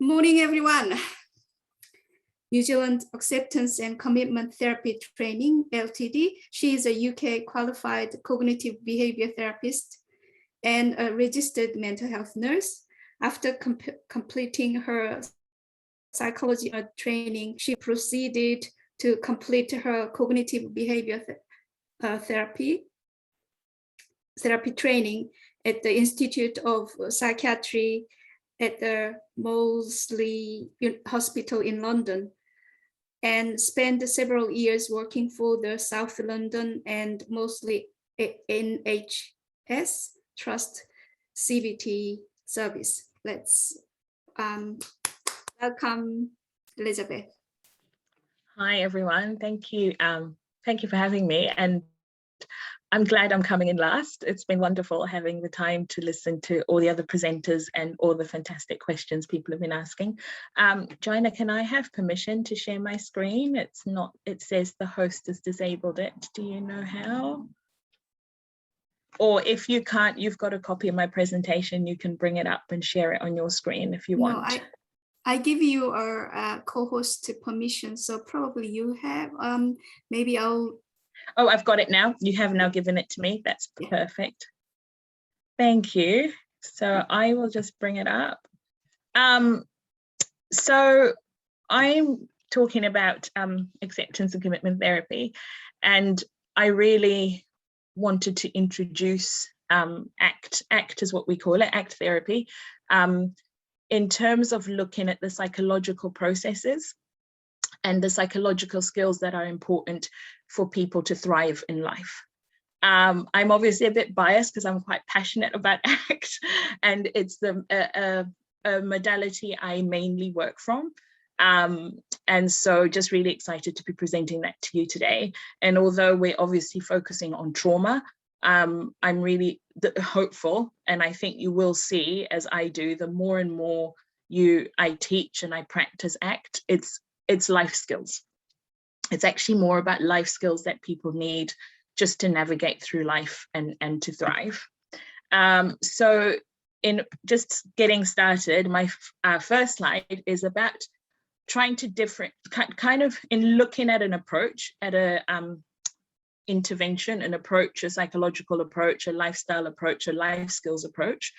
Morning, everyone. New Zealand Acceptance and Commitment Therapy Training, LTD. She is a UK qualified cognitive behavior therapist and a registered mental health nurse. After completing her psychology training, she proceeded to complete her cognitive behavior therapy training at the Institute of Psychiatry at the Maudsley Hospital in London, and spent several years working for the South London and mostly NHS Trust CBT service. Let's welcome Elizabeth. Hi everyone, thank you for having me, and I'm glad I'm coming in last. It's been wonderful having the time to listen to all the other presenters and all the fantastic questions people have been asking. Joanna, can I have permission to share my screen? It says the host has disabled it. Do you know how? Or if you can't, you've got a copy of my presentation, you can bring it up and share it on your screen if you want. No, I give you a co-host permission, so probably you have. Maybe I'll. Oh, I've got it now. You have now given it to me. That's perfect. Thank you. So I will just bring it up. So I'm talking about acceptance and commitment therapy, and I really wanted to introduce ACT is what we call it, ACT therapy, in terms of looking at the psychological processes and the psychological skills that are important for people to thrive in life. I'm obviously a bit biased because I'm quite passionate about ACT, and it's a modality I mainly work from. And so just really excited to be presenting that to you today. And although we're obviously focusing on trauma, I'm really hopeful, and I think you will see as I do, the more and more I teach and I practice ACT, it's life skills. It's actually more about life skills that people need just to navigate through life and to thrive. So in just getting started, my first slide is about trying to kind of in looking at an approach, at a intervention, an approach, a psychological approach, a lifestyle approach, a life skills approach,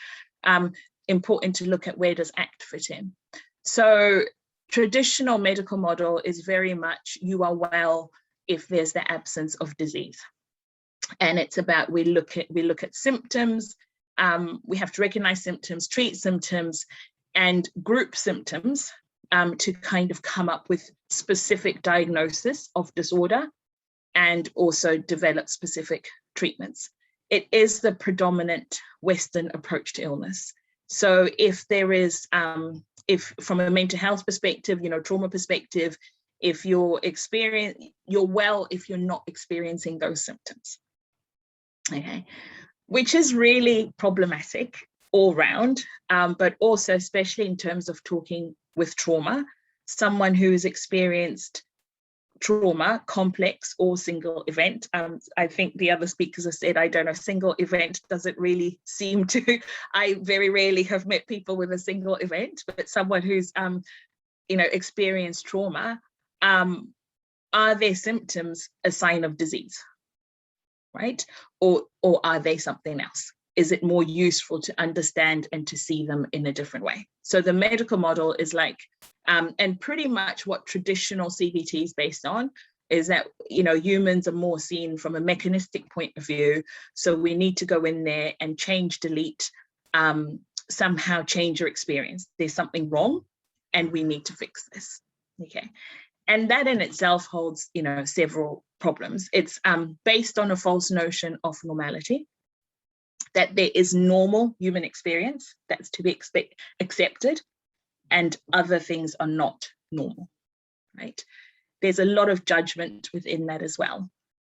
important to look at where does ACT fit in. So traditional medical model is very much you are well if there's the absence of disease, and it's about we look at symptoms. We have to recognize symptoms, treat symptoms, and group symptoms to kind of come up with specific diagnosis of disorder, and also develop specific treatments. It is the predominant Western approach to illness. So if there is if from a mental health perspective, trauma perspective, if you're well if you're not experiencing those symptoms, okay, which is really problematic all round, but also especially in terms of talking with trauma, someone who has experienced trauma, complex or single event. I think the other speakers have said, I don't know, single event doesn't really seem to, I very rarely have met people with a single event, but someone who's, experienced trauma, are their symptoms a sign of disease, right? Or are they something else? Is it more useful to understand and to see them in a different way? So the medical model is like, and pretty much what traditional CBT is based on is that, humans are more seen from a mechanistic point of view. So we need to go in there and change, delete, somehow change your experience. There's something wrong and we need to fix this, okay? And that in itself holds, several problems. It's based on a false notion of normality, that there is normal human experience that's to be accepted, and other things are not normal, right? There's a lot of judgment within that as well.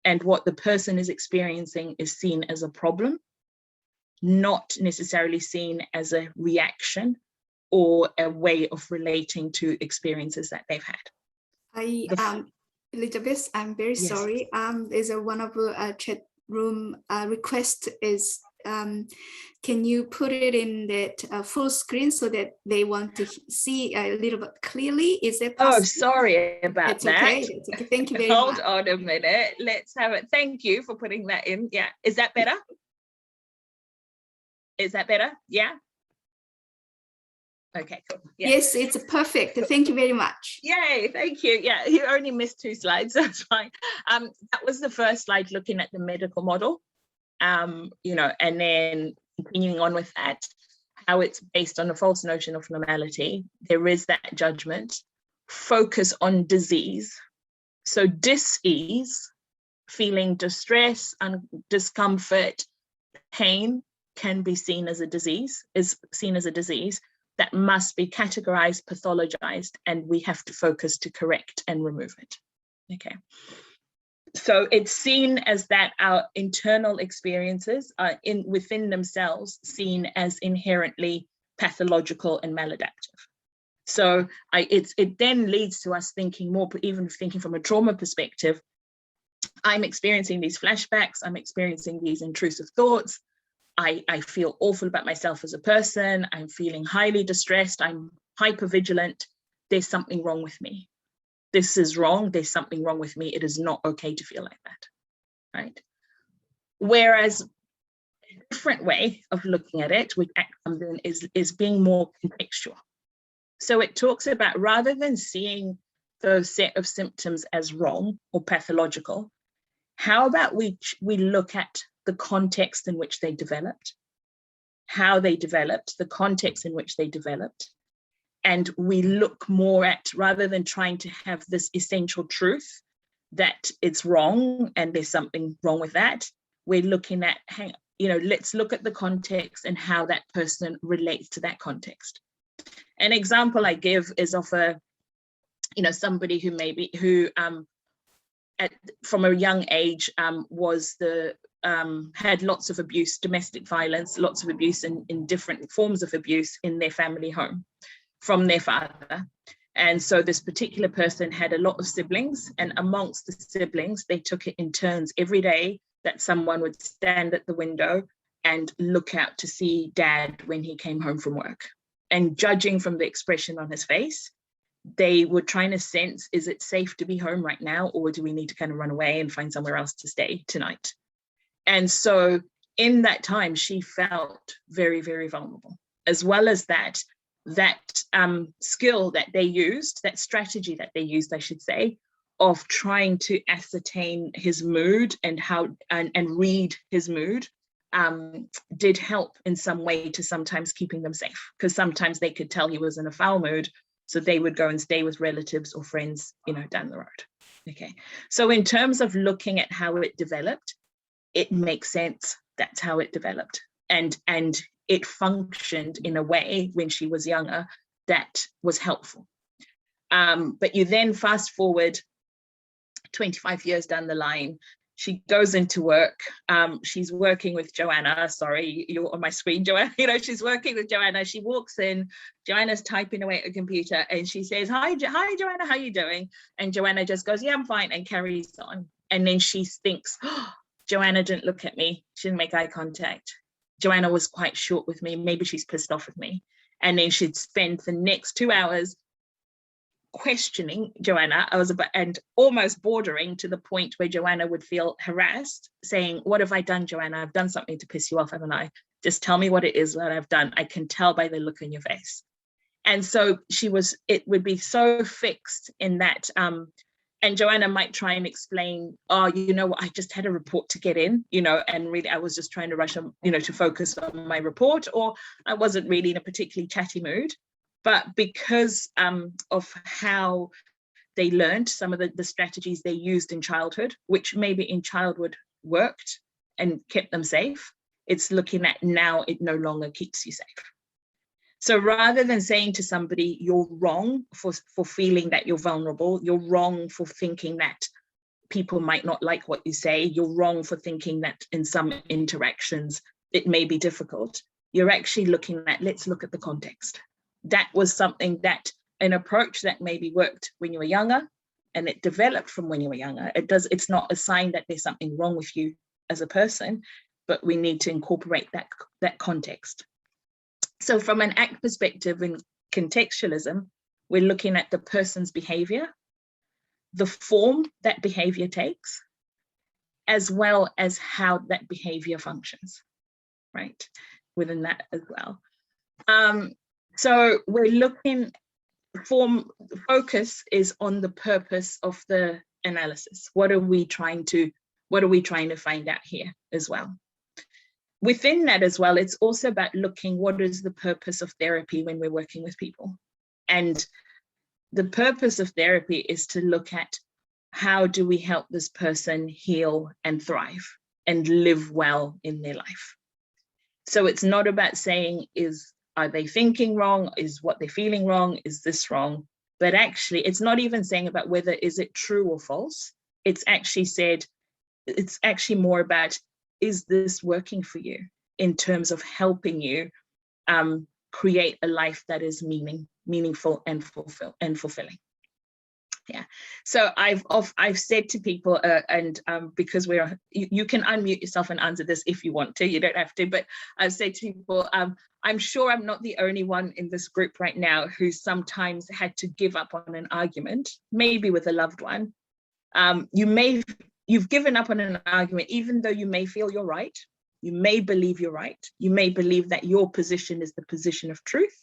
And what the person is experiencing is seen as a problem, not necessarily seen as a reaction or a way of relating to experiences that they've had. Elizabeth, I'm very sorry. There's one of the chat room request is can you put it in that full screen so that they want to see a little bit clearly? Is that possible? Oh, sorry about It's that. okay. It's okay. Thank you very Hold much. on a minute. Let's have it. Thank you for putting that in. Yeah. Is that better? Is that better? Yeah. Okay, cool. Yeah. Yes, it's perfect. Thank you very much. Yay, thank you. Yeah, you only missed 2 slides. That's fine. That was the first slide looking at the medical model. You know, and then continuing on with that, how it's based on a false notion of normality. There is that judgment, focus on disease. So dis-ease, feeling distress and discomfort, pain can be seen as a disease, is seen as a disease that must be categorized, pathologized, and we have to focus to correct and remove it. Okay. So it's seen as that our internal experiences are within themselves seen as inherently pathological and maladaptive. So it then leads to us thinking more, even thinking from a trauma perspective, I'm experiencing these flashbacks, I'm experiencing these intrusive thoughts, I feel awful about myself as a person, I'm feeling highly distressed, I'm hypervigilant, there's something wrong with me. This is wrong, there's something wrong with me, it is not okay to feel like that, right? Whereas a different way of looking at it, which ACT comes in, is being more contextual. So it talks about, rather than seeing those set of symptoms as wrong or pathological, how about we look at the context in which they developed, how they developed, the context in which they developed, and we look more at, rather than trying to have this essential truth that it's wrong and there's something wrong with that, we're looking at, let's look at the context and how that person relates to that context. An example I give is of somebody who from a young age had lots of abuse, domestic violence, lots of abuse in different forms of abuse in their family home from their father. And so this particular person had a lot of siblings, and amongst the siblings, they took it in turns every day that someone would stand at the window and look out to see dad when he came home from work. And judging from the expression on his face, they were trying to sense, is it safe to be home right now, or do we need to kind of run away and find somewhere else to stay tonight? And so in that time, she felt very, very vulnerable, as well as that skill that they used, that strategy that they used, I should say, of trying to ascertain his mood and read his mood, did help in some way to sometimes keeping them safe, because sometimes they could tell he was in a foul mood, so they would go and stay with relatives or friends, down the road. Okay, so in terms of looking at how it developed, it makes sense. That's how it developed, and it functioned in a way when she was younger that was helpful. But you then fast forward 25 years down the line, she goes into work. She's working with Joanna. Sorry, you're on my screen, Joanna. She's working with Joanna. She walks in, Joanna's typing away at a computer, and she says, hi, Joanna, how are you doing? And Joanna just goes, yeah, I'm fine, and carries on. And then she thinks, oh, Joanna didn't look at me. She didn't make eye contact. Joanna was quite short with me. Maybe she's pissed off with me. And then she'd spend the next 2 hours questioning Joanna. And almost bordering to the point where Joanna would feel harassed, saying, what have I done, Joanna? I've done something to piss you off, haven't I? Just tell me what it is that I've done. I can tell by the look in your face. And so it would be so fixed in that, and Joanna might try and explain, oh, I just had a report to get in, and really I was just trying to rush on, to focus on my report, or I wasn't really in a particularly chatty mood. But because of how they learned some of the strategies they used in childhood, which maybe in childhood worked and kept them safe, it's looking at now it no longer keeps you safe. So rather than saying to somebody, you're wrong for feeling that you're vulnerable, you're wrong for thinking that people might not like what you say, you're wrong for thinking that in some interactions it may be difficult, you're actually looking at, let's look at the context. That was something that, an approach that maybe worked when you were younger, and it developed from when you were younger. It's not a sign that there's something wrong with you as a person, but we need to incorporate that context. So from an ACT perspective in contextualism, we're looking at the person's behavior, the form that behavior takes, as well as how that behavior functions, right? Within that as well. So we're looking, focus is on the purpose of the analysis. What are we trying to find out here as well? Within that as well, it's also about looking what is the purpose of therapy when we're working with people. And the purpose of therapy is to look at how do we help this person heal and thrive and live well in their life. So it's not about saying, are they thinking wrong? Is what they're feeling wrong? Is this wrong? But actually, it's not even saying about whether is it true or false. It's actually more about, is this working for you in terms of helping you create a life that is meaningful and fulfilling? Yeah. So I've said to people, because you can unmute yourself and answer this if you want to, you don't have to, but I've said to people, I'm sure I'm not the only one in this group right now who sometimes had to give up on an argument, maybe with a loved one. You've given up on an argument, even though you may feel you're right, you may believe you're right, you may believe that your position is the position of truth,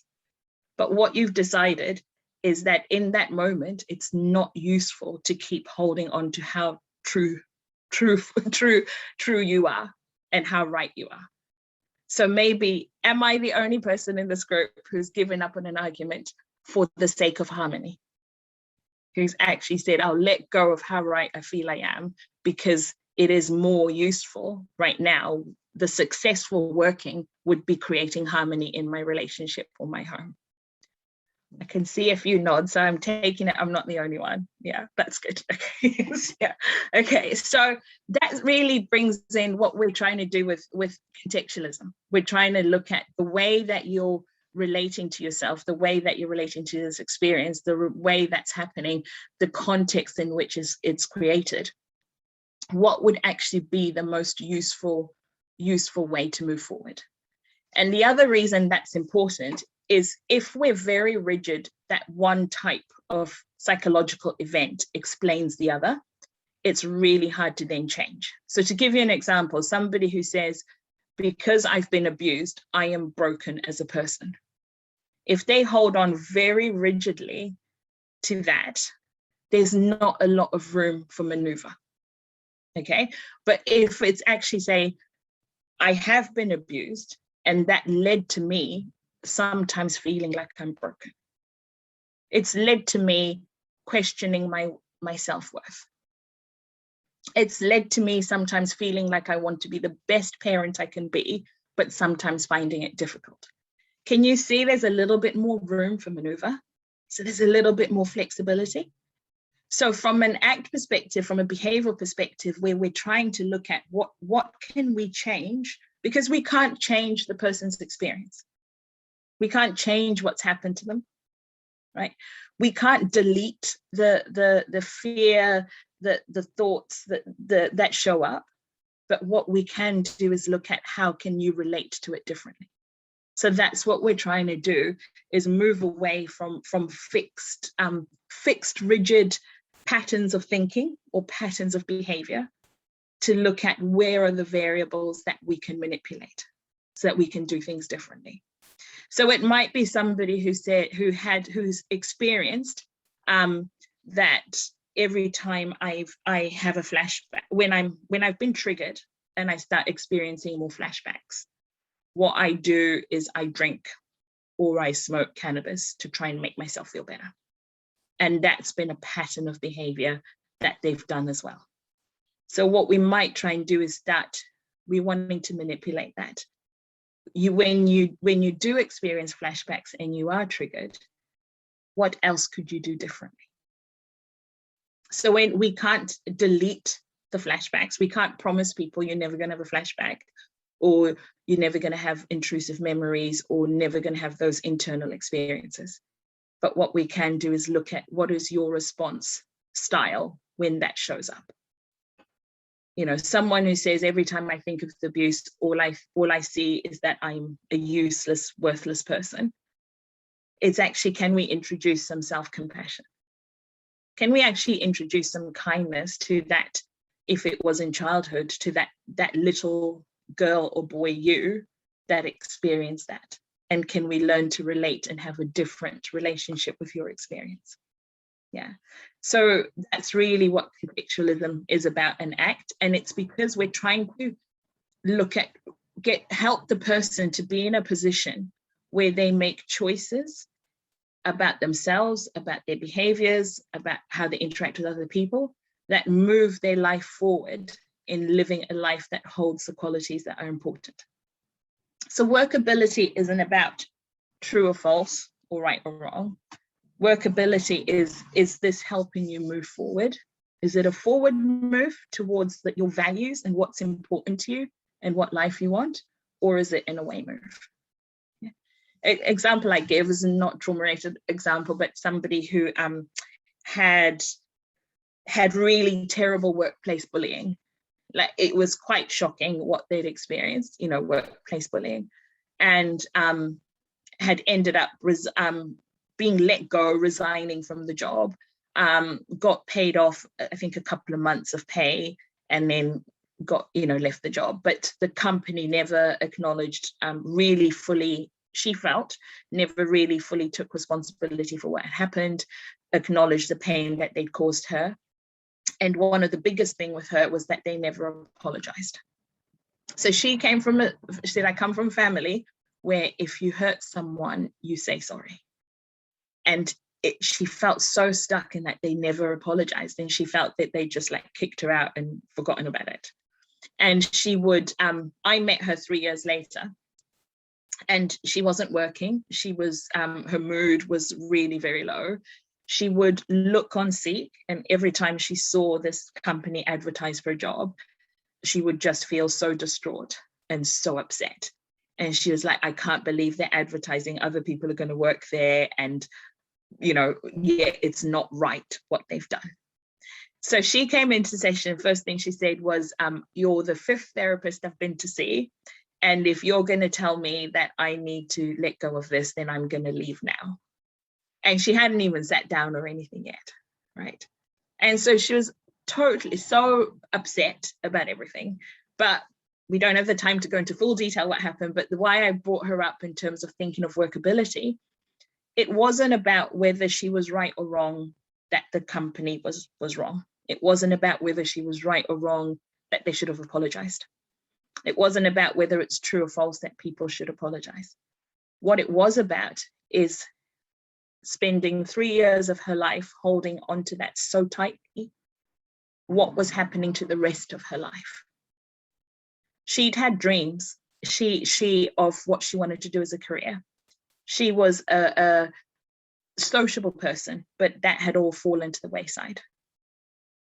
but what you've decided is that in that moment, it's not useful to keep holding on to how true you are and how right you are. So maybe, am I the only person in this group who's given up on an argument for the sake of harmony? Who's actually said, I'll let go of how right I feel I am because it is more useful right now. The successful working would be creating harmony in my relationship or my home. I can see a few nods, so I'm taking it. I'm not the only one. Yeah, that's good. Okay. Yeah. Okay. So that really brings in what we're trying to do with contextualism. We're trying to look at the way that you're relating to yourself, the way that you're relating to this experience, the way that's happening, the context in which it's created. What would actually be the most useful way to move forward? And the other reason that's important is if we're very rigid that one type of psychological event explains the other, it's really hard to then change. So to give you an example, somebody who says, because I've been abused, I am broken as a person. If they hold on very rigidly to that, there's not a lot of room for maneuver. Okay, but if it's actually say, I have been abused, and that led to me sometimes feeling like I'm broken. It's led to me questioning my self-worth. It's led to me sometimes feeling like I want to be the best parent I can be, but sometimes finding it difficult. Can you see there's a little bit more room for maneuver? So there's a little bit more flexibility. So from an ACT perspective, from a behavioral perspective, where we're trying to look at what can we change, because we can't change the person's experience. We can't change what's happened to them, right? We can't delete the fear, the thoughts that show up, but what we can do is look at how can you relate to it differently. So that's what we're trying to do, is move away from fixed, rigid patterns of thinking or patterns of behavior to look at where are the variables that we can manipulate so that we can do things differently. So it might be somebody who's experienced that every time I have a flashback, when I've been triggered and I start experiencing more flashbacks, what I do is I drink or I smoke cannabis to try and make myself feel better. And that's been a pattern of behavior that they've done as well. So what we might try and do is we're wanting to manipulate that. When you do experience flashbacks and you are triggered, what else could you do differently? So when we can't delete the flashbacks, we can't promise people you're never going to have a flashback, or you're never going to have intrusive memories, or never going to have those internal experiences. But what we can do is look at what is your response style when that shows up. You know, someone who says, every time I think of the abuse, all I see is that I'm a useless, worthless person. It's actually, can we introduce some self-compassion? Can we actually introduce some kindness to that, if it was in childhood, to that little girl or boy you that experienced that? And can we learn to relate and have a different relationship with your experience? Yeah, so that's really what contextualism is about, an act. And it's because we're trying to look at, help the person to be in a position where they make choices about themselves, about their behaviors, about how they interact with other people, that move their life forward in living a life that holds the qualities that are important. So workability isn't about true or false, or right or wrong. Workability is this helping you move forward? Is it a forward move towards your values and what's important to you and what life you want? Or is it an away move? Yeah. Example I gave is not trauma-related example, but somebody who had really terrible workplace bullying. Like, it was quite shocking what they'd experienced, you know, workplace bullying, and had ended up being let go, resigning from the job, got paid off, I think, a couple of months of pay, and then got, you know, left the job. But the company never acknowledged really fully, she felt, never really fully took responsibility for what had happened, acknowledged the pain that they'd caused her. And one of the biggest thing with her was that they never apologized. So she came from she said, I come from a family where if you hurt someone, you say sorry. And she felt so stuck in that they never apologized, and she felt that they just like kicked her out and forgotten about it. And she would, I met her 3 years later, and she wasn't working. She was, her mood was really very low. She would look on Seek, and every time she saw this company advertise for a job, she would just feel so distraught and so upset. And she was like, I can't believe they're advertising, other people are going to work there, and, you know, yeah, it's not right what they've done. So she came into session, first thing she said was, you're the 5th therapist I've been to see, and if you're going to tell me that I need to let go of this, then I'm going to leave now. And she hadn't even sat down or anything yet, right? And so she was totally so upset about everything. But we don't have the time to go into full detail what happened, but why I brought her up in terms of thinking of workability, it wasn't about whether she was right or wrong that the company was wrong. It wasn't about whether she was right or wrong that they should have apologized. It wasn't about whether it's true or false that people should apologize. What it was about is spending 3 years of her life holding onto that so tightly, what was happening to the rest of her life. She'd had dreams, she of what she wanted to do as a career. She was a sociable person, but that had all fallen to the wayside,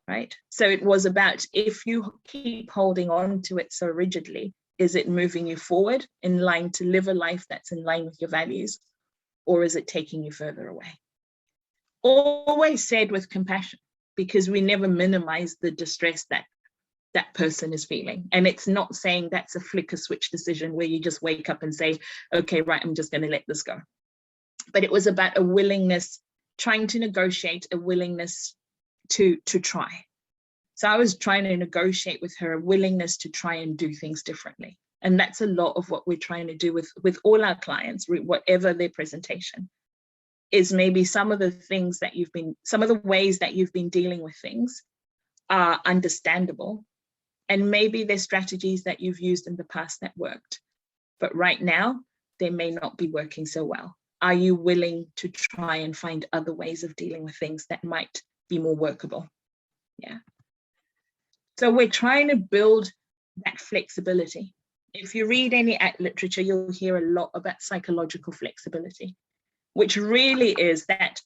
right? So it was about, if you keep holding on to it so rigidly, is it moving you forward in line to live a life that's in line with your values, or is it taking you further away? Always said with compassion, because we never minimize the distress that that person is feeling. And it's not saying that's a flicker switch decision where you just wake up and say, okay, right, I'm just going to let this go. But it was about a willingness, trying to negotiate, a willingness to try. So I was trying to negotiate with her a willingness to try and do things differently. And that's a lot of what we're trying to do with all our clients, whatever their presentation is. Maybe some of the things that some of the ways that you've been dealing with things are understandable. And maybe there's strategies that you've used in the past that worked, but right now they may not be working so well. Are you willing to try and find other ways of dealing with things that might be more workable? Yeah. So we're trying to build that flexibility. If you read any literature, you'll hear a lot about psychological flexibility, which really is that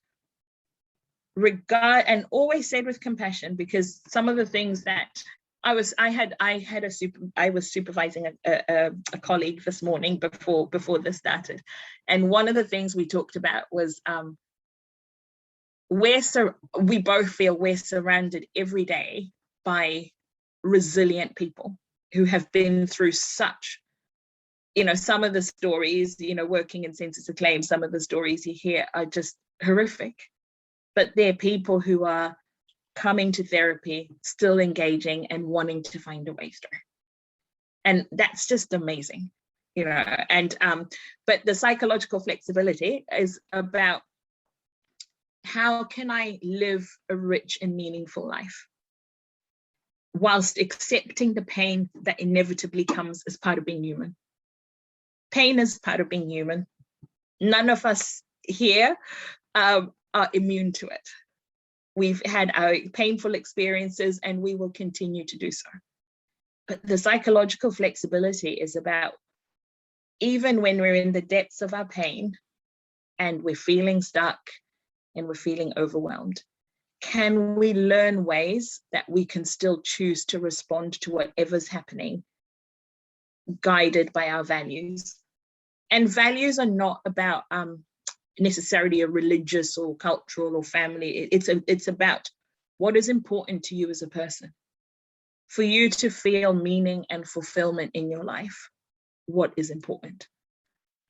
regard, and always said with compassion, because some of the things that I was supervising a colleague this morning before this started, and one of the things we talked about was we both feel we're surrounded every day by resilient people who have been through such, some of the stories, working in census of claim, some of the stories you hear are just horrific. But they're people who are coming to therapy, still engaging and wanting to find a way through. And that's just amazing, and but the psychological flexibility is about how can I live a rich and meaningful life whilst accepting the pain that inevitably comes as part of being human. Pain is part of being human. None of us here are immune to it. We've had our painful experiences and we will continue to do so. But the psychological flexibility is about, even when we're in the depths of our pain and we're feeling stuck and we're feeling overwhelmed, can we learn ways that we can still choose to respond to whatever's happening, guided by our values? And values are not about necessarily a religious or cultural or family. It's about what is important to you as a person. For you to feel meaning and fulfillment in your life, what is important?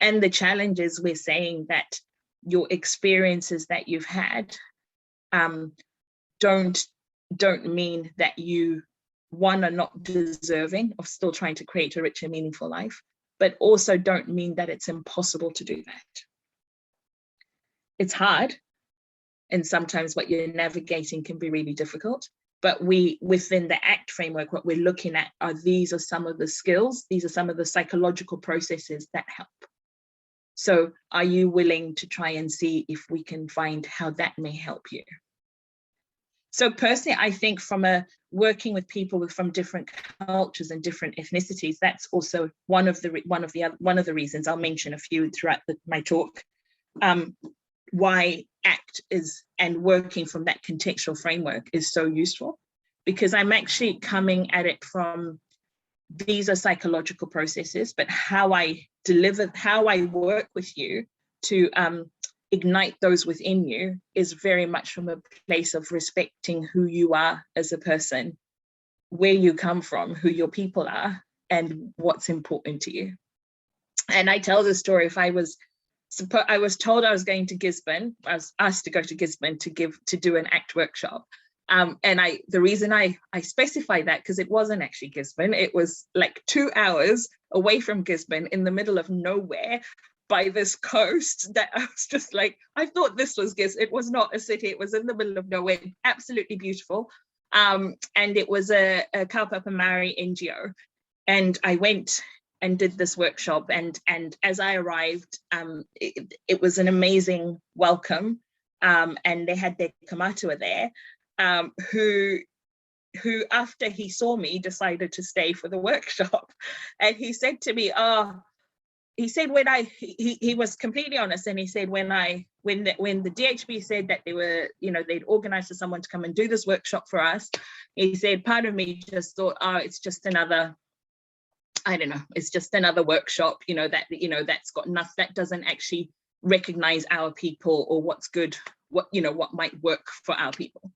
And the challenge is, we're saying that your experiences that you've had don't mean that you, one, are not deserving of still trying to create a rich and meaningful life, but also don't mean that it's impossible to do that. It's hard, and sometimes what you're navigating can be really difficult. But within the ACT framework, what we're looking at these are some of the skills, these are some of the psychological processes that help. So are you willing to try and see if we can find how that may help you? So personally, I think from working with people from different cultures and different ethnicities, that's also one of the reasons. I'll mention a few throughout my talk. Why ACT is, and working from that contextual framework, is so useful, because I'm actually coming at it from, these are psychological processes, but how I work with you to ignite those within you is very much from a place of respecting who you are as a person, where you come from, who your people are, and what's important to you. And I tell the story, I was told I was going to Gisborne. I was asked to go to Gisborne to do an ACT workshop. And the reason I specify that, because it wasn't actually Gisborne, it was like 2 hours away from Gisborne in the middle of nowhere by this coast, that I was just like, I thought this was Gisborne. It was not a city, it was in the middle of nowhere, absolutely beautiful. And it was a Kaupapa Maori NGO. And I went and did this workshop, and as I arrived, it was an amazing welcome, and they had their kamatua there, who after he saw me decided to stay for the workshop. And he said to me, he said, he was completely honest, and he said, when the DHB said that they were, they'd organized for someone to come and do this workshop for us, he said, part of me just thought, it's just another, I don't know, it's just another workshop, that's got enough, that doesn't actually recognize our people or what's good, what might work for our people.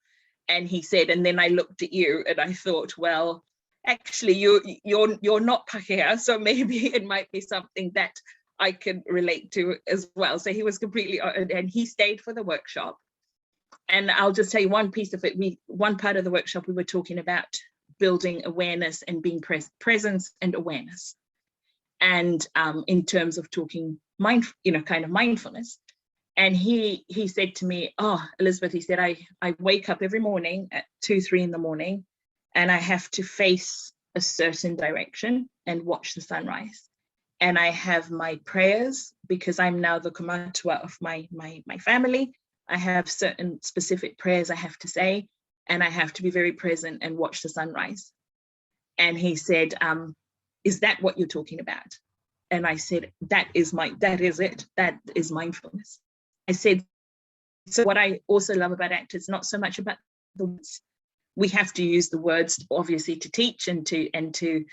And he said, and then I looked at you and I thought, well, actually you're not Pākehā, so maybe it might be something that I can relate to as well. So he was completely, and he stayed for the workshop. And I'll just tell you one piece of it. One part of the workshop, we were talking about building awareness and being presence and awareness. And in terms of talking mindfulness. And he said to me, Elizabeth, he said, I wake up every morning at 2-3 in the morning, and I have to face a certain direction and watch the sunrise. And I have my prayers, because I'm now the kamatua of my family. I have certain specific prayers I have to say, and I have to be very present and watch the sunrise. And he said, is that what you're talking about? And I said, that is it. That is mindfulness. I said, so what I also love about ACT is not so much about the words. We have to use the words, obviously, to teach and to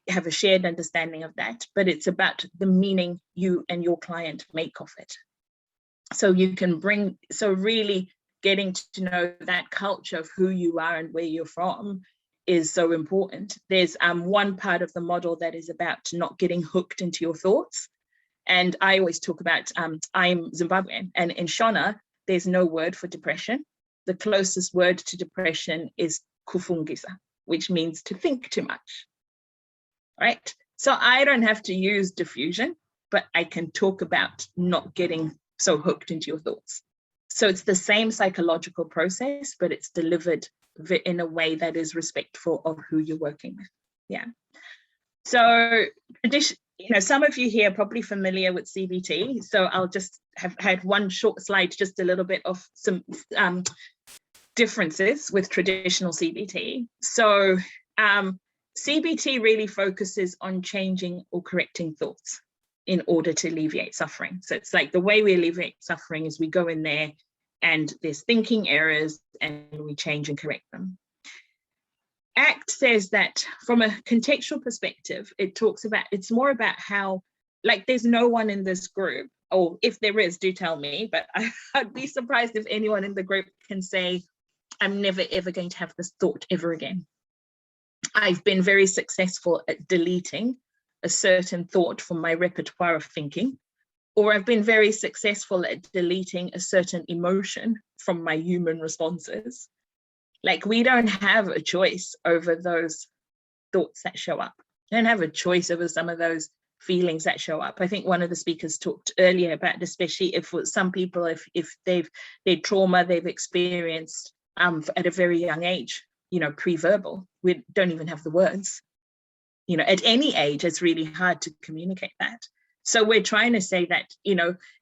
have a shared understanding of that, but it's about the meaning you and your client make of it. So you can really getting to know that culture of who you are and where you're from is so important. There's one part of the model that is about not getting hooked into your thoughts. And I always talk about, I'm Zimbabwean, and in Shona, there's no word for depression. The closest word to depression is kufungisa, which means to think too much, right? So I don't have to use diffusion, but I can talk about not getting so hooked into your thoughts. So it's the same psychological process, but it's delivered in a way that is respectful of who you're working with. Yeah. So some of you here are probably familiar with CBT. So I'll just have had one short slide, just a little bit of some differences with traditional CBT. So CBT really focuses on changing or correcting thoughts in order to alleviate suffering. So it's like the way we alleviate suffering is we go in there and there's thinking errors and we change and correct them. ACT says that from a contextual perspective, it's more about how, like, there's no one in this group, or if there is, do tell me, but I'd be surprised if anyone in the group can say, I'm never ever going to have this thought ever again. I've been very successful at deleting a certain thought from my repertoire of thinking, or I've been very successful at deleting a certain emotion from my human responses. Like, we don't have a choice over those thoughts that show up. We don't have a choice over some of those feelings that show up. I think one of the speakers talked earlier about, especially if some people, if their trauma they've experienced at a very young age, pre-verbal, we don't even have the words. At any age, it's really hard to communicate that. So we're trying to say that,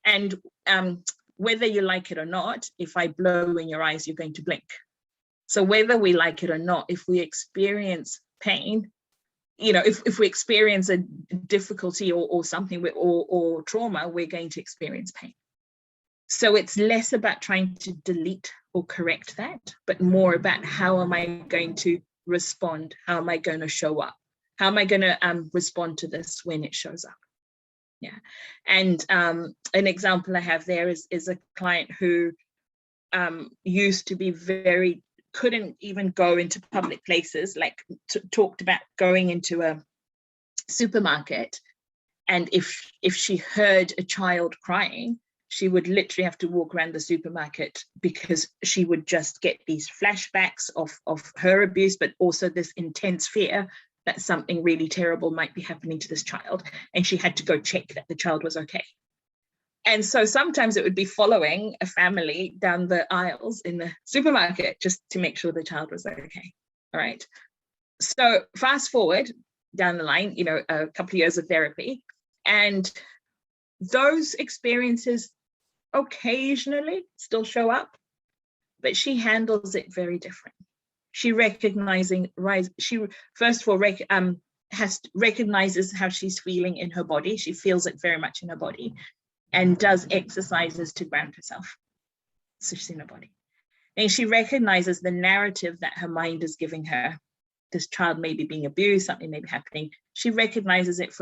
and whether you like it or not, if I blow in your eyes, you're going to blink. So whether we like it or not, if we experience pain, if we experience a difficulty or something or trauma, we're going to experience pain. So it's less about trying to delete or correct that, but more about how am I going to respond? How am I going to show up? How am I going to respond to this when it shows up? Yeah. And an example I have there is a client who used to be couldn't even go into public places, like talked about going into a supermarket. And if she heard a child crying, she would literally have to walk around the supermarket because she would just get these flashbacks of her abuse, but also this intense fear that something really terrible might be happening to this child. And she had to go check that the child was okay. And so sometimes it would be following a family down the aisles in the supermarket just to make sure the child was okay. All right. So fast forward down the line, a couple of years of therapy, and those experiences occasionally still show up, but she handles it very different. She recognizes how she's feeling in her body. She feels it very much in her body, and does exercises to ground herself. So she's in her body. And she recognizes the narrative that her mind is giving her. This child may be being abused, something may be happening. She recognizes it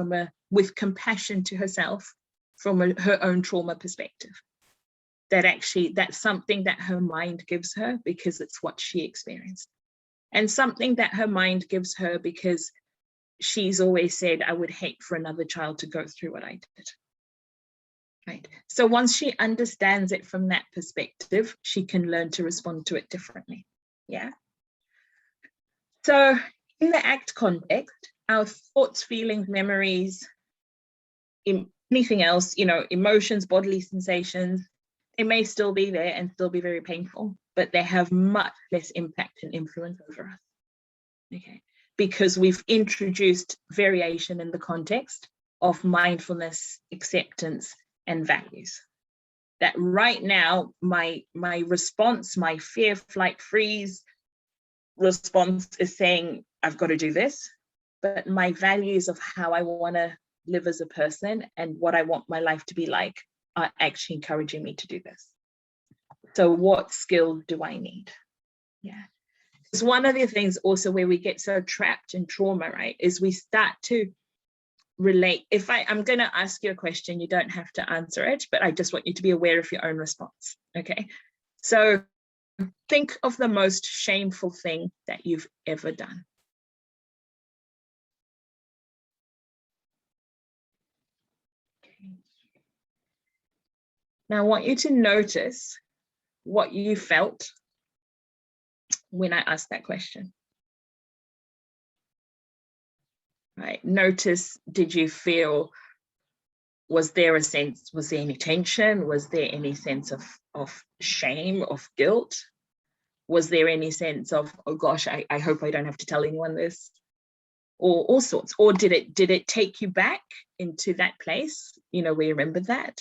with compassion to herself from her own trauma perspective. That actually, that's something that her mind gives her because it's what she experienced. And something that her mind gives her because she's always said, I would hate for another child to go through what I did. Right. So once she understands it from that perspective, she can learn to respond to it differently. Yeah. So in the ACT context, our thoughts, feelings, memories, anything else, emotions, bodily sensations, they may still be there and still be very painful, but they have much less impact and influence over us. Okay. Because we've introduced variation in the context of mindfulness, acceptance, and values. That right now, my response, my fear, flight, freeze response is saying, I've got to do this, but my values of how I want to live as a person and what I want my life to be like are actually encouraging me to do this. So what skill do I need? Yeah. Because one of the things also where we get so trapped in trauma, right, is we start to relate. If I'm going to ask you a question, you don't have to answer it, but I just want you to be aware of your own response. Okay. So think of the most shameful thing that you've ever done. Now I want you to notice what you felt when I asked that question. Right, notice, did you feel, was there a sense, was there any tension? Was there any sense of shame, of guilt? Was there any sense of, oh gosh, I hope I don't have to tell anyone this? Or all sorts. Or did it take you back into that place, you know, where you remember that?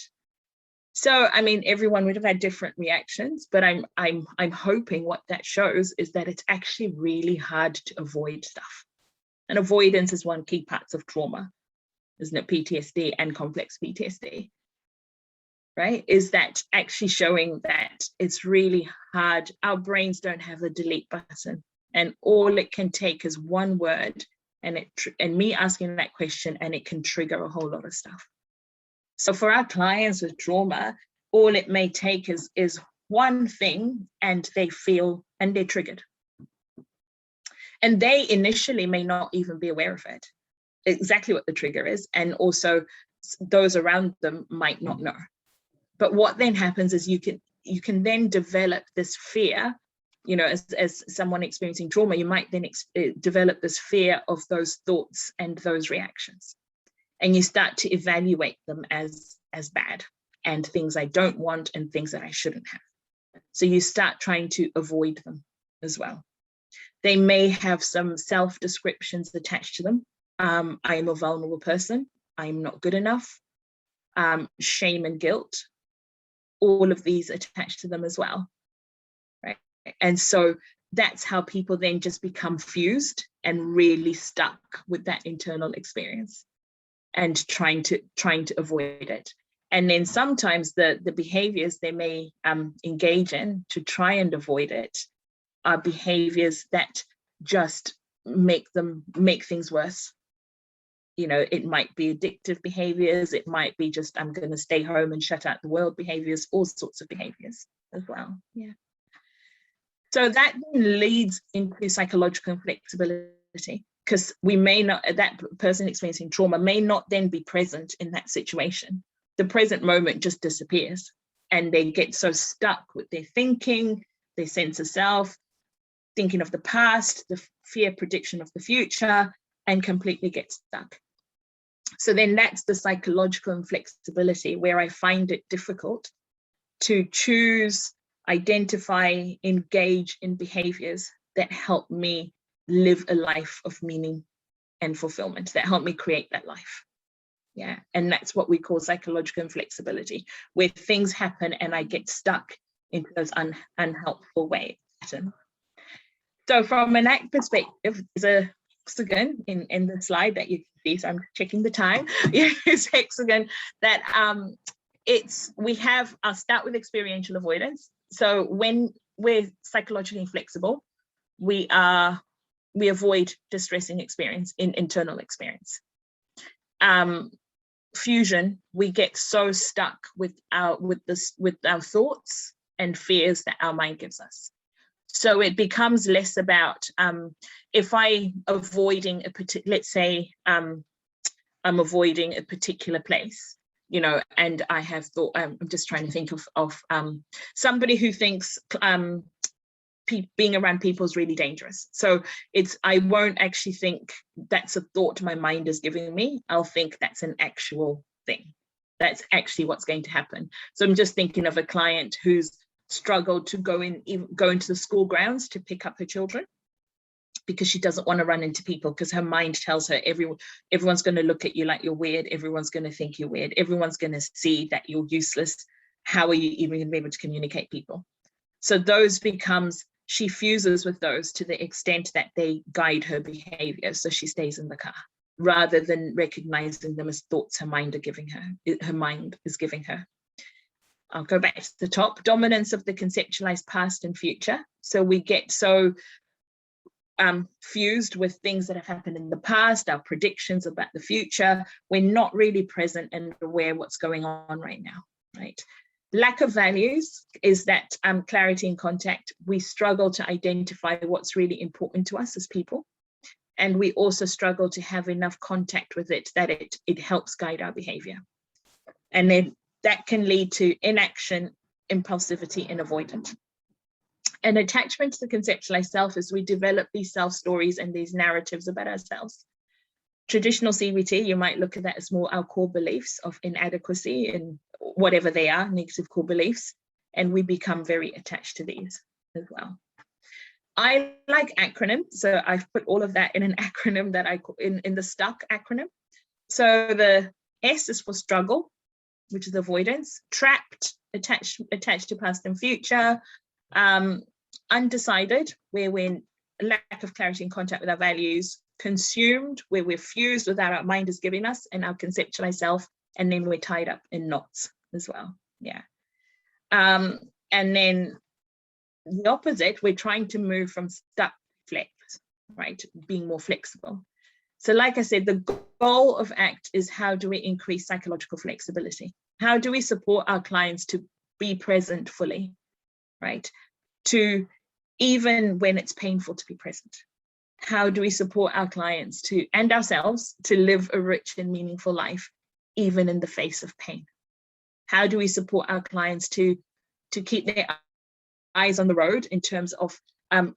So, I mean, everyone would have had different reactions, but I'm hoping what that shows is that it's actually really hard to avoid stuff. And avoidance is one key part of trauma, isn't it? PTSD and complex PTSD, right? Is that actually showing that it's really hard. Our brains don't have a delete button, and all it can take is one word, and me asking that question, and it can trigger a whole lot of stuff. So for our clients with trauma, all it may take is one thing, and they feel, and they're triggered. And they initially may not even be aware of it, exactly what the trigger is. And also those around them might not know. But what then happens is you can then develop this fear, you know, as someone experiencing trauma, you might then develop this fear of those thoughts and those reactions. And you start to evaluate them as bad, and things I don't want and things that I shouldn't have. So you start trying to avoid them as well. They may have some self-descriptions attached to them. I am a vulnerable person. I'm not good enough. Shame and guilt, all of these attached to them as well, right? And so that's how people then just become fused and really stuck with that internal experience and trying to avoid it. And then sometimes the behaviors they may engage in to try and avoid it are behaviors that just make things worse. You know, it might be addictive behaviors, it might be just, I'm going to stay home and shut out the world behaviors, all sorts of behaviors as well. Yeah. So that then leads into psychological inflexibility, because we may not, that person experiencing trauma may not then be present in that situation. The present moment just disappears, and they get so stuck with their thinking, their sense of self, thinking of the past, the fear prediction of the future, and completely get stuck. So then that's the psychological inflexibility, where I find it difficult to choose, identify, engage in behaviors that help me live a life of meaning and fulfillment, that help me create that life. Yeah, and that's what we call psychological inflexibility, where things happen and I get stuck into those unhelpful ways. So from an ACT perspective, there's a hexagon in the slide that you can see, so I'm checking the time. It's hexagon that I'll start with experiential avoidance. So when we're psychologically inflexible, we avoid distressing experience in internal experience. Fusion, we get so stuck with our thoughts and fears that our mind gives us. So it becomes less about if I'm avoiding let's say I'm avoiding a particular place, you know, and I have thought, I'm just trying to think of somebody who thinks being around people is really dangerous. So I won't actually think that's a thought my mind is giving me. I'll think that's an actual thing. That's actually what's going to happen. So I'm just thinking of a client who's struggled to go into the school grounds to pick up her children, because she doesn't want to run into people, because her mind tells her everyone's going to look at you like you're weird, everyone's going to think you're weird, everyone's going to see that you're useless. How are you even going to be able to communicate people? So she fuses with those to the extent that they guide her behavior. So she stays in the car rather than recognizing them as thoughts her mind is giving her. I'll go back to the top. Dominance of the conceptualized past and future. So we get so fused with things that have happened in the past, our predictions about the future. We're not really present and aware what's going on right now, right? Lack of values is that clarity and contact. We struggle to identify what's really important to us as people. And we also struggle to have enough contact with it that it helps guide our behavior. And then that can lead to inaction, impulsivity, and avoidance. And attachment to the conceptualized self is we develop these self stories and these narratives about ourselves. Traditional CBT, you might look at that as more our core beliefs of inadequacy and whatever they are, negative core beliefs, and we become very attached to these as well. I like acronyms, so I've put all of that in an acronym that I call in the STUCK acronym. So the S is for struggle, which is avoidance, trapped, attached to past and future, undecided, where we're in lack of clarity and contact with our values, consumed, where we're fused with our mind is giving us and our conceptualized self, and then we're tied up in knots as well. Yeah. And then the opposite, we're trying to move from stuck to flex, right? Being more flexible. So like I said, the goal of ACT is how do we increase psychological flexibility? How do we support our clients to be present fully, right? To even when it's painful to be present. How do we support our clients to and ourselves to live a rich and meaningful life, even in the face of pain? How do we support our clients to keep their eyes on the road in terms of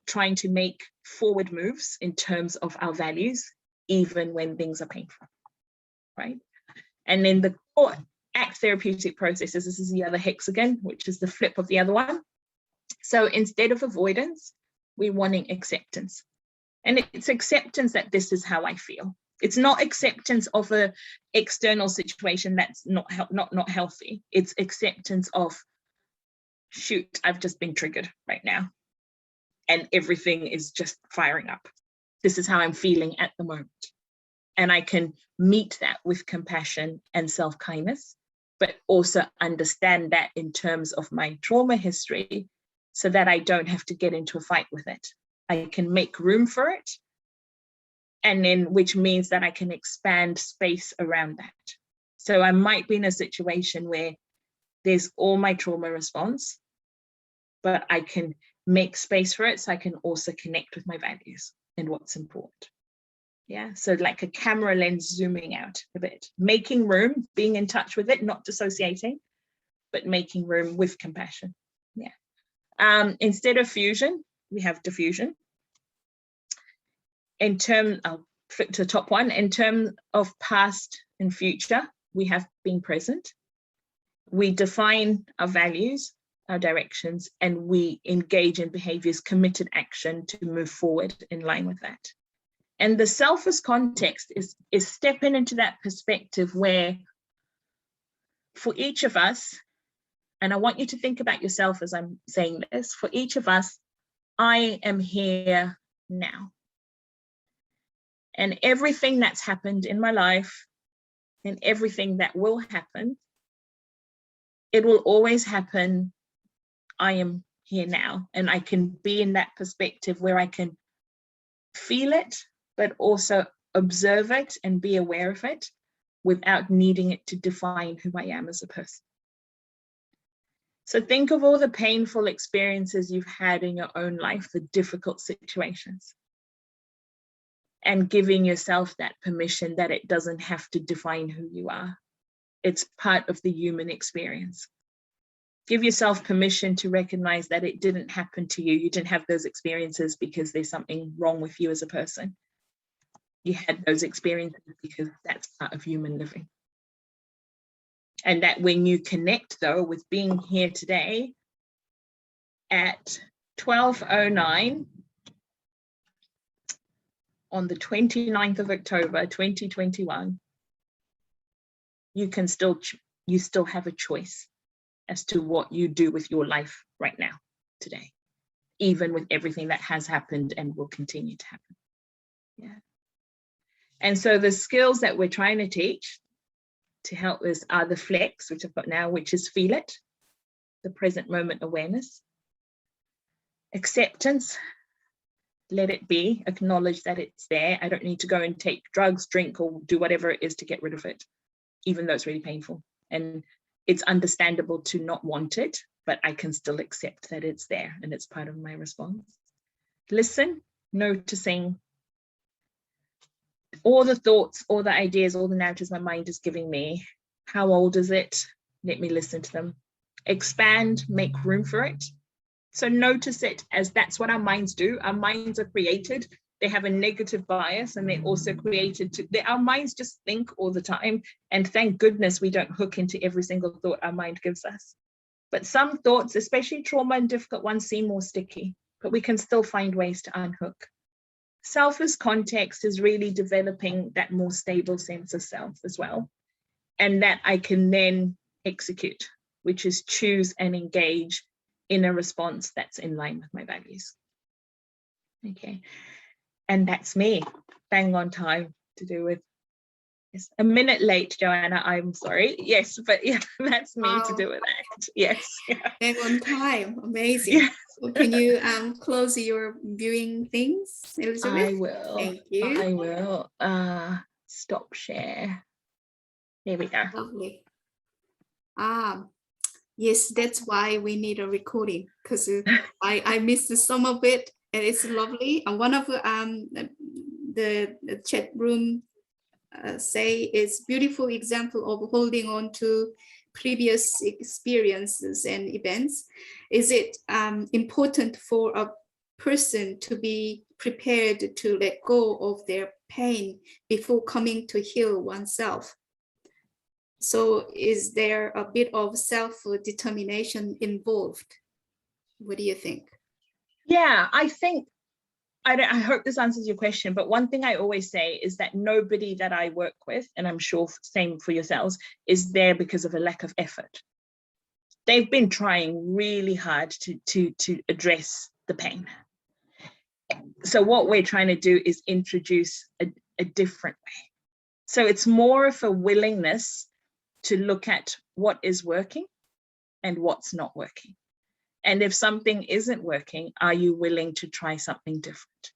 trying to make forward moves in terms of our values, even when things are painful, right? And then the core ACT therapeutic processes, this is the other hexagon, which is the flip of the other one. So instead of avoidance, we're wanting acceptance. And it's acceptance that this is how I feel. It's not acceptance of an external situation that's not healthy. It's acceptance of, shoot, I've just been triggered right now. And everything is just firing up. This is how I'm feeling at the moment. And I can meet that with compassion and self-kindness, but also understand that in terms of my trauma history so that I don't have to get into a fight with it. I can make room for it. And then, which means that I can expand space around that. So I might be in a situation where there's all my trauma response, but I can make space for it so I can also connect with my values and what's important. Yeah, so like a camera lens zooming out a bit, making room, being in touch with it, not dissociating, but making room with compassion. Yeah. Instead of fusion, we have diffusion. I'll flip to the top one. In terms of past and future, we have being present. We define our values, our directions, and we engage in behaviors, committed action to move forward in line with that. And the self as context is stepping into that perspective where for each of us, and I want you to think about yourself as I'm saying this, for each of us, I am here now. And everything that's happened in my life and everything that will happen, it will always happen. I am here now, and I can be in that perspective where I can feel it, but also observe it and be aware of it without needing it to define who I am as a person. So think of all the painful experiences you've had in your own life, the difficult situations, and giving yourself that permission that it doesn't have to define who you are. It's part of the human experience. Give yourself permission to recognize that it didn't happen to you. You didn't have those experiences because there's something wrong with you as a person. You had those experiences because that's part of human living. And that when you connect, though, with being here today at 12:09 on the 29th of October, 2021, you still have a choice as to what you do with your life right now, today, even with everything that has happened and will continue to happen. Yeah. And so the skills that we're trying to teach to help us are the flex, which I've got now, which is feel it, the present moment awareness, acceptance, let it be, acknowledge that it's there. I don't need to go and take drugs, drink, or do whatever it is to get rid of it, even though it's really painful. And it's understandable to not want it, but I can still accept that it's there and it's part of my response. Listen, noticing all the thoughts, all the ideas, all the narratives my mind is giving me. How old is it? Let me listen to them. Expand, make room for it. So notice it as that's what our minds do. Our minds are created. They have a negative bias, and they're also created to, our minds just think all the time. And thank goodness we don't hook into every single thought our mind gives us. But some thoughts, especially trauma and difficult ones, seem more sticky, but we can still find ways to unhook. Self as context is really developing that more stable sense of self as well. And that I can then execute, which is choose and engage in a response that's in line with my values. Okay, and that's me, bang on time to do with. Yes, a minute late, Joanna, I'm sorry. Yes, but yeah, that's me to do with ACT. Yes. Yeah. Bang on time, amazing. Yes. Well, can you close your viewing things, Elizabeth? I will. Thank you. I will. Stop share. There we go. Lovely. Yes, that's why we need a recording, because I missed some of it, and it's lovely. And one of the chat room say it's beautiful example of holding on to previous experiences and events. Is it important for a person to be prepared to let go of their pain before coming to heal oneself? So is there a bit of self-determination involved? What do you think? Yeah, I think, I hope this answers your question, but one thing I always say is that nobody that I work with, and I'm sure same for yourselves, is there because of a lack of effort. They've been trying really hard to address the pain. So what we're trying to do is introduce a different way. So it's more of a willingness to look at what is working and what's not working. And if something isn't working, are you willing to try something different?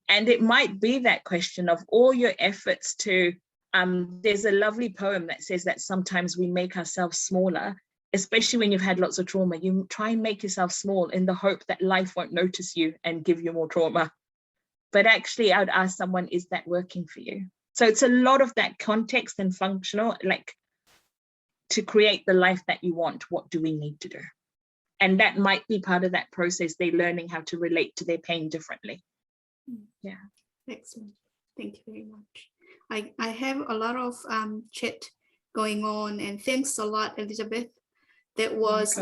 And it might be that question of all your efforts to, there's a lovely poem that says that sometimes we make ourselves smaller, especially when you've had lots of trauma. You try and make yourself small in the hope that life won't notice you and give you more trauma. But actually, I would ask someone, is that working for you? So it's a lot of that context and functional, like to create the life that you want, what do we need to do? And that might be part of that process. They're learning how to relate to their pain differently. Yeah. Excellent. Thank you very much. I have a lot of chat going on, and thanks a lot, Elizabeth. That was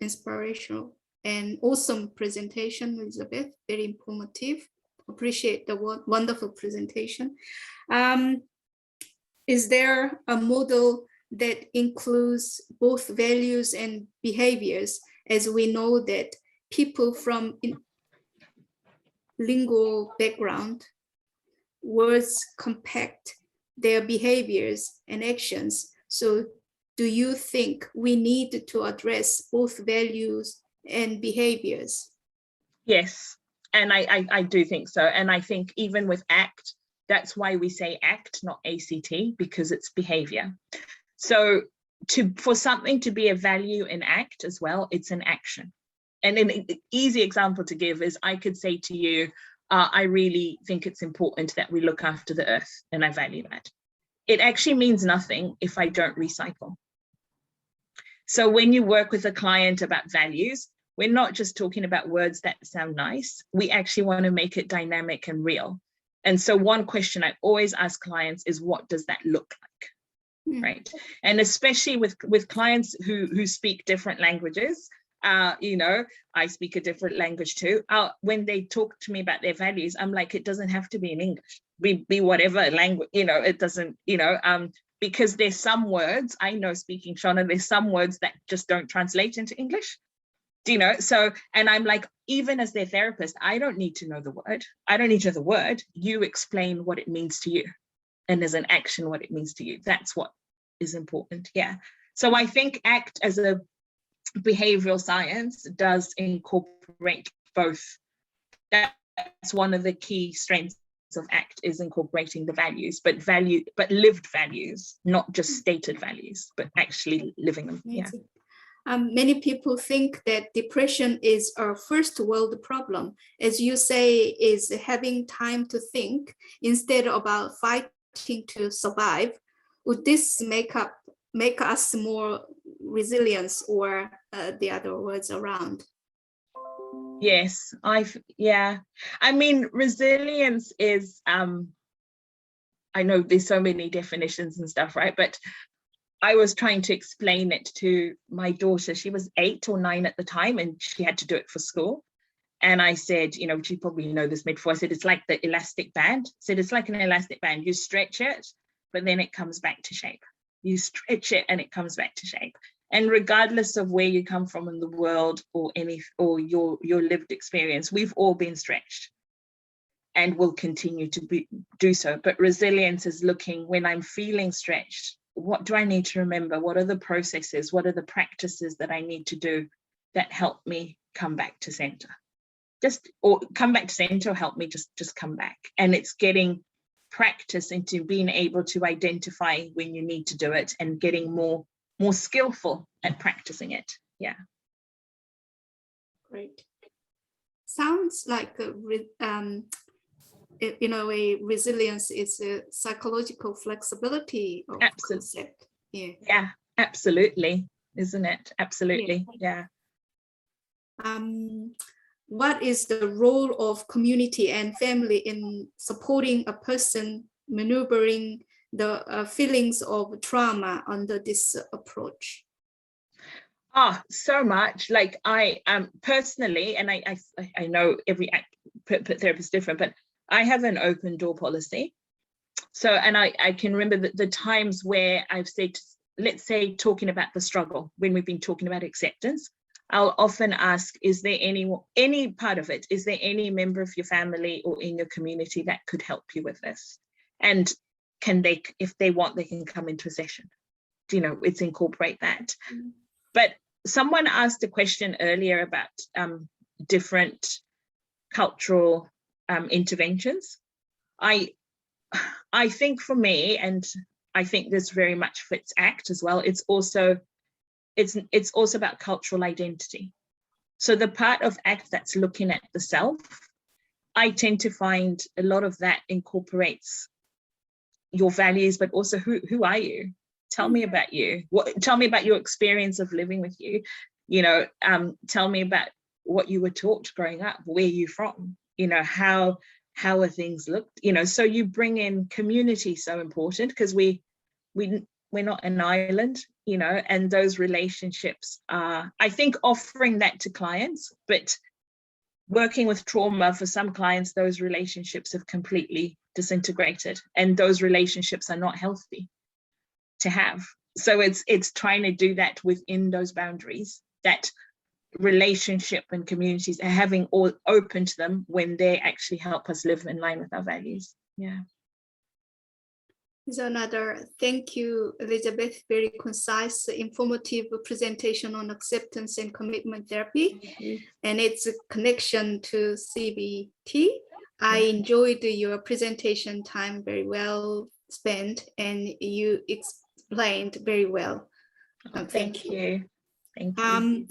inspirational and awesome presentation, Elizabeth. Very informative. Appreciate the wonderful presentation. Is there a model that includes both values and behaviors, as we know that people from lingual background, words compact their behaviors and actions? So do you think we need to address both values and behaviors? Yes, and I do think so. And I think even with ACT, that's why we say ACT, not ACT, because it's behavior. So for something to be a value in ACT as well, it's an action. And an easy example to give is I could say to you, I really think it's important that we look after the earth, and I value that. It actually means nothing if I don't recycle. So when you work with a client about values, we're not just talking about words that sound nice. We actually want to make it dynamic and real. And so one question I always ask clients is, what does that look like? Right. And especially with clients who speak different languages, you know, I speak a different language too. When they talk to me about their values, I'm like, it doesn't have to be in English, be whatever language, you know, it doesn't, you know, because there's some words, I know speaking Shona, there's some words that just don't translate into English. Do you know? So, and I'm like, even as their therapist, I don't need to know the word. I don't need to know the word. You explain what it means to you. And as an action, what it means to you. That's what is important. Yeah. So I think ACT as a behavioral science does incorporate both. That's one of the key strengths of ACT, is incorporating the values, but lived values, not just stated values, but actually living them. Yeah. Many people think that depression is a first world problem, as you say, is having time to think instead of about fighting to survive. would this make us more resilient, or the other words around? Yes, I mean, resilience is, I know there's so many definitions and stuff, right? But I was trying to explain it to my daughter. She was 8 or 9 at the time, and she had to do it for school. And I said, you know, she probably know this metaphor. I said, it's like the elastic band. I said, it's like an elastic band. You stretch it, but then it comes back to shape. You stretch it and it comes back to shape. And regardless of where you come from in the world, or your lived experience, we've all been stretched and will continue to do so. But resilience is looking, when I'm feeling stretched, what do I need to remember? What are the processes? What are the practices that I need to do that help me come back to center? Or help me just come back. And it's getting practice into being able to identify when you need to do it, and getting more skillful at practicing it. Yeah. Great. Sounds like in a way, resilience is a psychological flexibility of concept. Yeah, absolutely, isn't it? Absolutely. Yeah. What is the role of community and family in supporting a person maneuvering the feelings of trauma under this approach? So much. Like I personally, and I know every therapist is different, but I have an open door policy. So, and I can remember the times where I've said, let's say, talking about the struggle, when we've been talking about acceptance, I'll often ask, is there any part of it, is there any member of your family or in your community that could help you with this? And can they, if they want, they can come into a session. You know, it's incorporate that. Mm-hmm. But someone asked a question earlier about different cultural interventions. I think for me, and I think this very much fits ACT as well, it's also about cultural identity. So the part of ACT that's looking at the self, I tend to find a lot of that incorporates your values, but also who are you? Tell me about you. Tell me about your experience of living with you. You know, tell me about what you were taught growing up. Where are you from? You know, how are things looked? You know, so you bring in community, so important, because we're not an island, you know, and those relationships are, I think, offering that to clients, but working with trauma, for some clients, those relationships have completely disintegrated, and those relationships are not healthy to have. So it's trying to do that within those boundaries, that relationship and communities are having all open to them when they actually help us live in line with our values. Yeah. Here's another. Thank you, Elizabeth. Very concise, informative presentation on acceptance and commitment therapy, and its connection to CBT. I enjoyed your presentation time, very well spent, and you explained very well. Thank you. Thank you.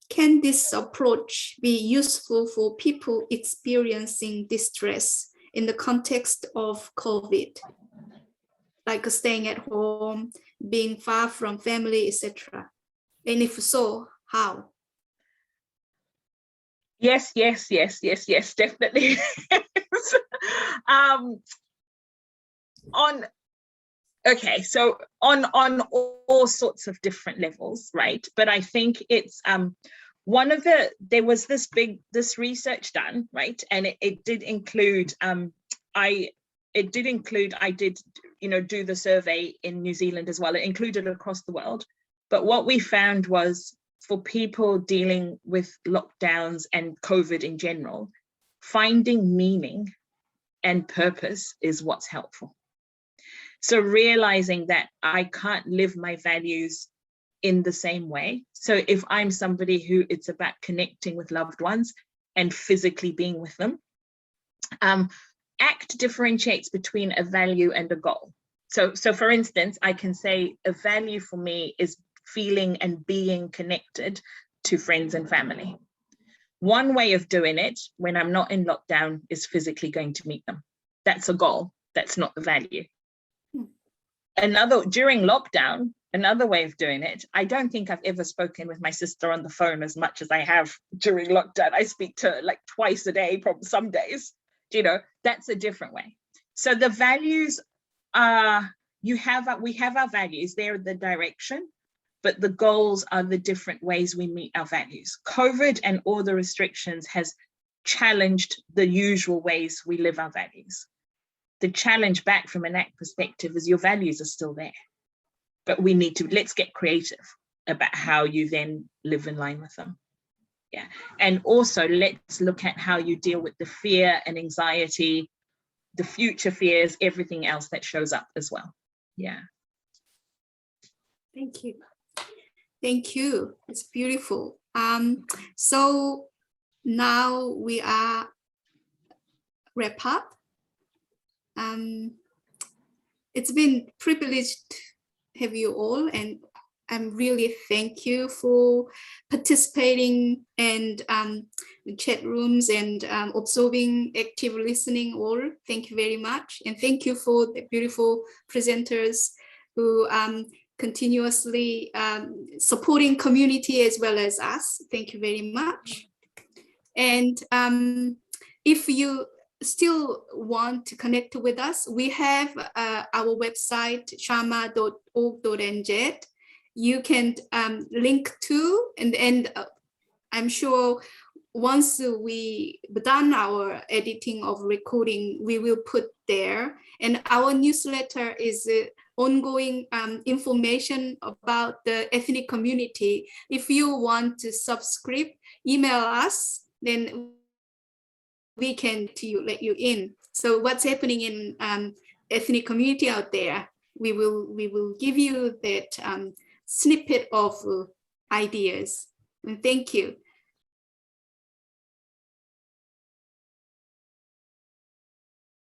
Can this approach be useful for people experiencing distress in the context of COVID? Like staying at home, being far from family, etc. And if so, how? Yes, definitely. So on all sorts of different levels, right? But I think it's there was this research done, right? And it did include I did, you know, do the survey in New Zealand as well. It included across the world. But what we found was, for people dealing with lockdowns and COVID in general, finding meaning and purpose is what's helpful. So realizing that I can't live my values in the same way. So if I'm somebody who it's about connecting with loved ones and physically being with them, ACT differentiates between a value and a goal. So for instance, I can say a value for me is feeling and being connected to friends and family. One way of doing it when I'm not in lockdown is physically going to meet them. That's a goal. That's not the value. during lockdown, another way of doing it, I don't think I've ever spoken with my sister on the phone as much as I have during lockdown. I speak to her like twice a day, probably some days, you know, that's a different way. So the values are, we have our values, they're the direction, but the goals are the different ways we meet our values. COVID and all the restrictions has challenged the usual ways we live our values. The challenge back from an ACT perspective is your values are still there, but we need to, let's get creative about how you then live in line with them. Yeah, and also let's look at how you deal with the fear and anxiety, the future fears, everything else that shows up as well. Yeah. Thank you. Thank you. It's beautiful. So now we are wrap up. It's been privileged to have you all, and I'm really thank you for participating and chat rooms and observing, active listening all. Thank you very much. And thank you for the beautiful presenters who continuously supporting community as well as us. Thank you very much. And if you still want to connect with us, we have our website, shama.org.nz. You can link to, and I'm sure once we done our editing of recording, we will put there. And our newsletter is ongoing information about the ethnic community. If you want to subscribe, email us, then we can let you in. So what's happening in ethnic community out there, we will give you that snippet of ideas. And thank you.